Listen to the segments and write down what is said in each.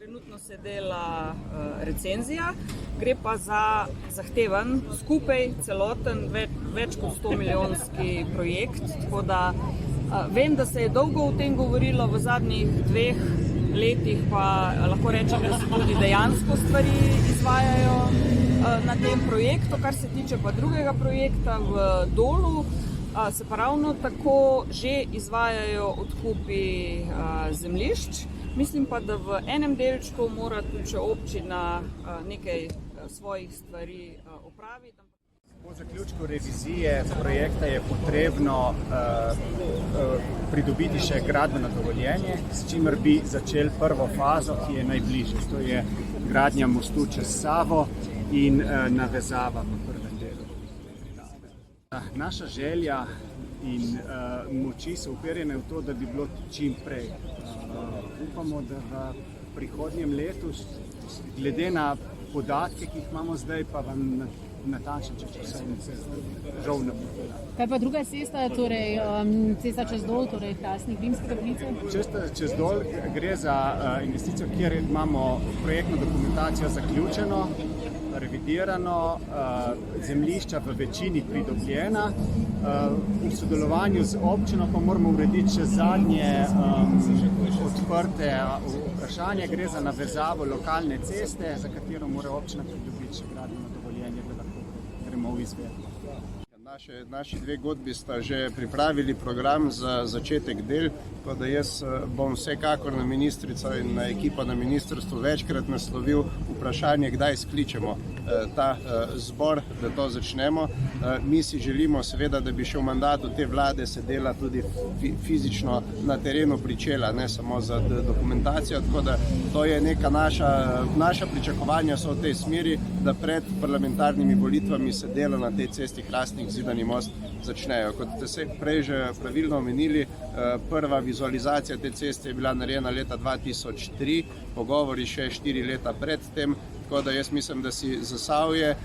Trenutno se dela recenzija, gre pa za zahteven, skupaj celoten, več kot 100 milijonski projekt, tako da vem, da se je dolgo o tem govorilo, v zadnjih 2 letih pa lahko rečem, da se tudi dejansko stvari izvajajo na tem projektu. Kar se tiče pa drugega projekta v Dolu, se pa ravno tako že izvajajo odkupi zemljišč. Mislim pa, da v enem delčku mora tudi še občina nekaj svojih stvari opraviti. Po zaključku revizije projekta je potrebno pridobiti še gradbeno dovoljenje, s čimer bi začeli prvo fazo, ki je najbližje. To je gradnja mostu čez Savo in navezava v prvem delu. Naša želja in moči so uperjene v to, da bi bilo čim prej. Upamo, da v prihodnjem letu, glede na podatke, ki jih imamo zdaj, pa vam natančno časovnice žal ne bo. Kaj pa druga cesta, torej cesta čez Dol, torej Hrastnik, Rimske Toplice? Cesta čez Dol gre za investicijo, kjer imamo projektno dokumentacijo zaključeno, revidirano, zemljišča v večini pridobljena. V sodelovanju z občino pa moramo urediti še zadnje odprte vprašanje. Gre za navezavo lokalne ceste, za katero mora občina pridobiti še gradbeno dovoljenje, da lahko gremo v izvedbo. Naši 2 godbi sta že pripravili program za začetek del, tako da jaz bom vsekakor na ministrico in na ekipo na ministrstvu večkrat naslovil vprašanje, kdaj skličemo ta zbor, da to začnemo. Mi si želimo seveda, da bi še v mandatu te vlade se dela tudi fizično na terenu pričela, ne samo za dokumentacijo, tako da to je neka naša pričakovanja so v tej smeri, da pred parlamentarnimi volitvami se dela na tej cesti Hrastnik Zidani most začnejo. Kot ste prej že pravilno omenili, prva vizualizacija te ceste je bila narejena leta 2003, pogovori še 4 leta pred tem, tako da jaz mislim, da si Zasavje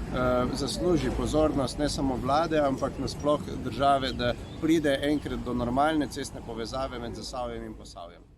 zasluži pozornost ne samo vlade, ampak nasploh države, da pride enkrat do normalne cestne povezave med Zasavjem in Posavjem.